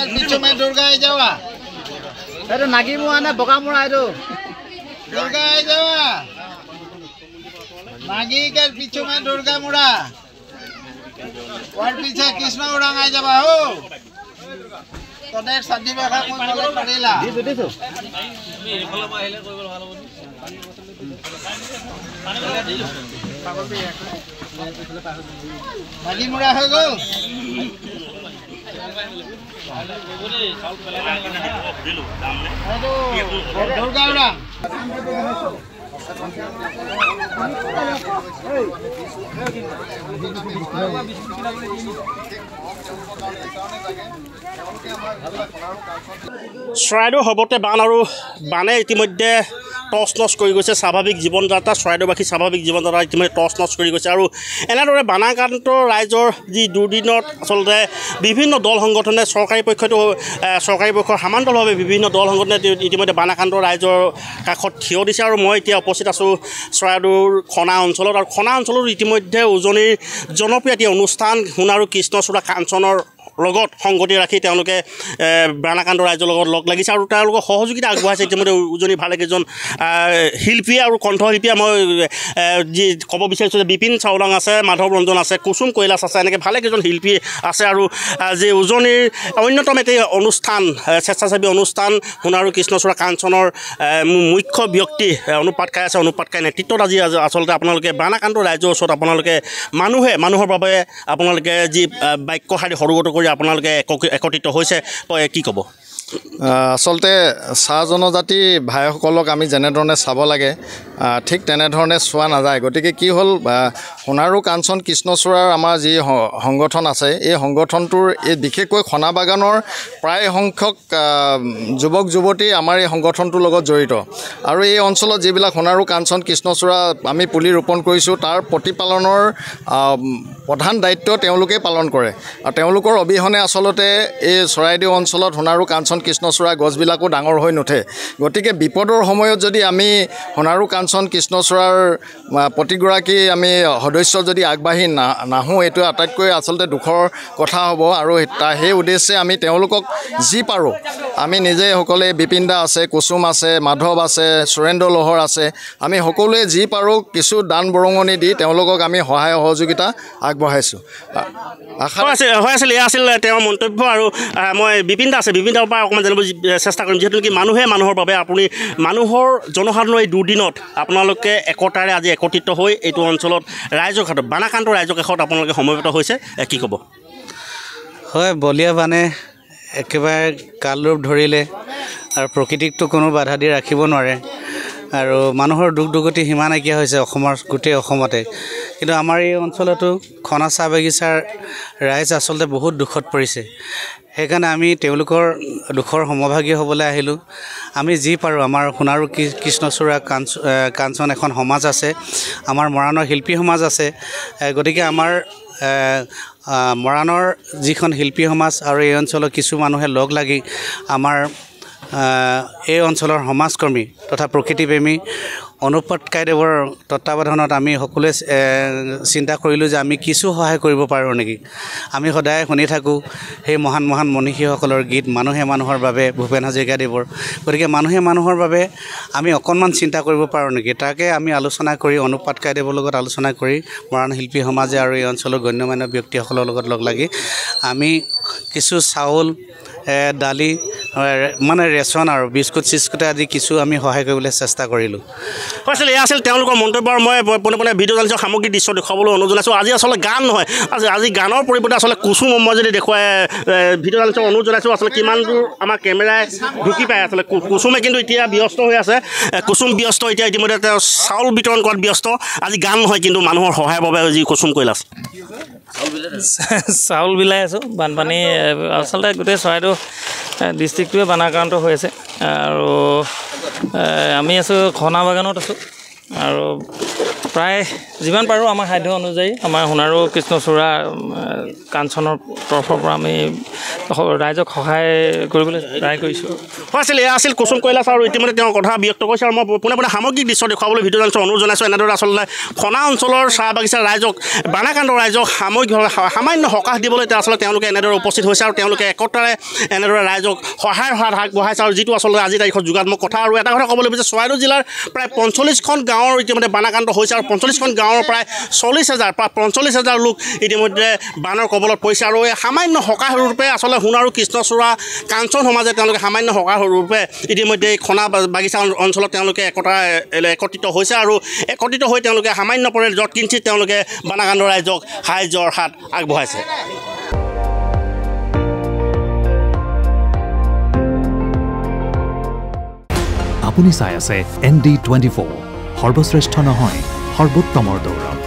पीछे में दुर्गा आ जावा अरे नागी मुआ ने बका मुड़ा है तो दुर्गा आ जावा नागी के पीछे में दुर्गा मुड़ा और पीछे कृष्ण उड़ांग आ जावा हो तो देख सदी बेखा कोई बोले पड़ेला दिसो नागी मुड़ा हो गो दुर्गा उड़ांग চৰাইদেউ সবতে বান আৰু বানে ইতিমধ্যে টচ নচ কৰি গৈছে স্বাভাৱিক জীৱনযাত্ৰা চৰাইদেউবাসী স্বাভাৱিক জীৱনযাত্ৰা ইতিমধ্যে টচ নচ কৰি গৈছে আৰু এনেদৰে বানাক্ৰান্ত ৰাইজৰ যি দুদিনত আচলতে বিভিন্ন দল সংগঠনে চৰকাৰী পক্ষৰ সমান্তৰালভাৱে বিভিন্ন দল সংগঠনে ইতিমধ্যে বানাক্ৰান্ত ৰাইজৰ কাষত থিয় দিছে আৰু মই এতিয়া উপস্থিত আছোঁ চৰাইদেউৰ খনা অঞ্চলত আৰু খনা অঞ্চলত ইতিমধ্যে উজনিৰ জনপ্ৰিয় এটি অনুষ্ঠান সোণাৰু কৃষ্ণচূড়া কাঞ্চনৰ লগত সংগতি ৰাখি তেওঁলোকে বানাক্ৰান্ত ৰাইজৰ লগত লগ লাগিছে আৰু তেওঁলোকৰ সহযোগিতা আগবঢ়াইছে ইতিমধ্যে উজনিৰ ভালেকেইজন শিল্পী আৰু কণ্ঠশিল্পীয়ে মই যি ক'ব বিচাৰিছোঁ যে বিপিন চাওলাং আছে মাধৱ ৰঞ্জন আছে কুসুম কৈলাশ আছে এনেকৈ ভালেকেইজন শিল্পী আছে আৰু যি উজনিৰ অন্যতম এটি অনুষ্ঠান স্বেচ্ছাসেৱী অনুষ্ঠান সোণাৰু কৃষ্ণচূড়া কাঞ্চনৰ মুখ্য ব্যক্তি অনুপাত কাই আছে অনুপাত কাই নেতৃত্বত আজি আচলতে আপোনালোকে বানাক্ৰান্ত ৰাইজৰ ওচৰত আপোনালোকে মানুহৰ বাবে আপোনালোকে যি বাক্যশাৰী সৰুগত কৰি আপোনালোকে একত্ৰিত হৈছে কি ক'ব আসলতে চাহ জনজাতি ভাইসকলক আমি যেনেধৰণে চাব লাগে ঠিক তেনেধৰণে চোৱা নাযায় গতিকে কি হ'ল সোণাৰু কাঞ্চন কৃষ্ণচূড়াৰ আমাৰ যি সংগঠন আছে এই সংগঠনটোৰ এই বিশেষকৈ খনা বাগানৰ প্ৰায় সংখ্যক যুৱক যুৱতী আমাৰ এই সংগঠনটোৰ লগত জড়িত আৰু এই অঞ্চলত যিবিলাক সোণাৰু কাঞ্চন কৃষ্ণচূড়া আমি পুলি ৰোপণ কৰিছোঁ তাৰ প্ৰতিপালনৰ প্ৰধান দায়িত্ব তেওঁলোকে পালন কৰে আৰু তেওঁলোকৰ অবিহনে আচলতে এই চৰাইদেউ অঞ্চলত সোণাৰু কাঞ্চন কৃষ্ণচূড়া গছবিলাকো ডাঙৰ হৈ নুঠে গতিকে বিপদৰ সময়ত যদি আমি সোণাৰু কাঞ্চন কৃষ্ণচূড়াৰ প্ৰতিগৰাকী আমি সদস্য যদি আগবাঢ়ি নাহোঁ এইটো আটাইতকৈ আচলতে দুখৰ কথা হ'ব আৰু সেই উদ্দেশ্যে আমি তেওঁলোকক যি পাৰোঁ আমি নিজে সকলে বিপিন দা আছে কুসুম আছে মাধৱ আছে সুৰেন্দ্ৰ লোহৰ আছে আমি সকলোৱে যি পাৰোঁ কিছু দান বৰঙণি দি তেওঁলোকক আমি সহায় সহযোগিতা আগবঢ়াইছোঁ আশা আছিল এয়া আছিল তেওঁৰ মন্তব্য আৰু মই বিপিন দা আছে বিপিন দাৰ পৰা অকণমান জানিব চেষ্টা কৰিম যিহেতু নেকি মানুহে মানুহৰ বাবে আপুনি মানুহৰ জনসাধাৰণৰ এই দুদিনত আপোনালোকে একতাৰে আজি একত্ৰিত হৈ এইটো অঞ্চলত ৰাইজৰ কাষত বানাক্ৰান্ত ৰাইজৰ কাষত আপোনালোকে সমবেত হৈছে কি ক'ব হয় বলিয়া বানে একেবাৰে কাল ৰূপ ধৰিলে আৰু প্ৰকৃতিকটো কোনো বাধা দি ৰাখিব নোৱাৰে আৰু মানুহৰ দুখ দুৰ্গতি সীমা নাইকিয়া হৈছে অসমৰ গোটেই অসমতে কিন্তু আমাৰ এই অঞ্চলতো খনা চাহ বাগিচাৰ ৰাইজ আচলতে বহুত দুখত পৰিছে সেইকাৰণে আমি তেওঁলোকৰ দুখৰ সমভাগী হ'বলৈ আহিলোঁ আমি যি পাৰোঁ আমাৰ সোণাৰু কৃষ্ণচূড়া কাঞ্চন এখন সমাজ আছে আমাৰ মৰাণৰ শিল্পী সমাজ আছে গতিকে আমাৰ মৰাণৰ যিখন শিল্পী সমাজ আৰু এই অঞ্চলৰ কিছু মানুহে লগ লাগি আমাৰ এই অঞ্চলৰ সমাজকৰ্মী তথা প্ৰকৃতিপ্ৰেমী অনুপাত কাইদেৱৰ তত্ত্বাৱধানত আমি সকলোৱে চিন্তা কৰিলোঁ যে আমি কিছু সহায় কৰিব পাৰোঁ নেকি আমি সদায় শুনি থাকোঁ সেই মহান মহান মনীষীসকলৰ গীত মানুহে মানুহৰ বাবে ভূপেন হাজৰিকাদেৱৰ গতিকে মানুহে মানুহৰ বাবে আমি অকণমান চিন্তা কৰিব পাৰোঁ নেকি তাকে আমি আলোচনা কৰি অনুপাত কাইদেৱৰ লগত আলোচনা কৰি মৰাণ শিল্পী সমাজে আৰু এই অঞ্চলৰ গণ্যমান্য ব্যক্তিসকলৰ লগত লগ লাগি আমি কিছু চাউল দালি মানে ৰেচন আৰু বিস্কুট চিস্কুট আদি কিছু আমি সহায় কৰিবলৈ চেষ্টা কৰিলোঁ হৈছিল এয়া আছিল তেওঁলোকৰ মন্তব্য আৰু মই পোনে পোনে ভিডিঅ' জানিছোঁ সামগ্ৰিক দৃশ্য দেখুৱাবলৈ অনুৰোধ জনাইছোঁ আজি আচলতে গান নহয় আজি গানৰ পৰিৱৰ্তে আচলতে কুসুম মই যদি দেখুৱাই ভিডিঅ' জানিছোঁ অনুৰোধ জনাইছোঁ আচলতে কিমান দূৰ আমাৰ কেমেৰাই ঢুকি পায় আচলতে কুসুমে কিন্তু এতিয়া ব্যস্ত হৈ আছে কুসুম ব্যস্ত এতিয়া ইতিমধ্যে তেওঁ চাউল বিতৰণ কৰাত ব্যস্ত আজি গান নহয় কিন্তু মানুহৰ সহায়ৰ বাবে যি কুসুম কৈলাশ চাউল বিলাই আছোঁ বানপানী আচলতে গোটেই চৰাইদেউ ডিষ্ট্ৰিক্টটোৱে বানাক্ৰান্ত হৈ আছে আৰু আমি আছোঁ খনা বাগানত আছোঁ আৰু প্ৰায় যিমান পাৰোঁ আমাৰ সাধ্য অনুযায়ী আমাৰ সোণাৰু কৃষ্ণচূড়া কাঞ্চনৰ তৰফৰ পৰা আমি ৰাইজক সহায় কৰিবলৈ ট্ৰাই কৰিছোঁ। হয় আছিল, এয়া আছিল কুসুম কৈলাশ আৰু ইতিমধ্যে তেওঁ কথা ব্যক্ত কৰিছে আৰু মই পোনে পোনে সামগ্ৰিক দৃশ্য দেখুৱাবলৈ ভিডিঅ' জানিছোঁ অনুৰোধ জনাইছোঁ। এনেদৰে আচলতে খনা অঞ্চলৰ চাহ বাগিচাৰ ৰাইজক বানাকান্দ ৰাইজক সাময়িকভাৱে সামান্য সকাহ দিবলৈ আচলতে তেওঁলোকে এনেদৰে উপস্থিত হৈছে আৰু তেওঁলোকে একতাৰে এনেদৰে ৰাইজক সহায়ৰ হাত আগবঢ়াইছে আৰু যিটো আচলতে আজিৰ তাৰিখত যোগাত্মক কথা। আৰু এটা কথা ক'বলৈ বিচাৰিছোঁ, চৰাইদেউ জিলাৰ প্ৰায় 45খন গাঁৱৰ ইতিমধ্যে বানাকান্ত হৈছে আৰু 45খন গাঁৱৰ প্ৰায় 40,000 লোক ইতিমধ্যে বানৰ কবলত পৰিছে আৰু এই সামান্য সকাহ ৰূপে আচলতে সোণাৰু কৃষ্ণচূড়া কাঞ্চন সমাজে তেওঁলোকে সামান্য সকাহ ৰূপে ইতিমধ্যে এই খনা বাগিচা অঞ্চলত তেওঁলোকে একত্ৰিত হৈছে আৰু একত্ৰিত হৈ তেওঁলোকে সামান্য পৰে য'ত কিঞ্চিত তেওঁলোকে বানাকান্দ ৰাইজক সাহায্যৰ হাত আগবঢ়াইছে। আপুনি চাই আছে ND24 সৰ্বশ্ৰেষ্ঠ নহয় সৰ্বোত্তমৰ দৌৰ।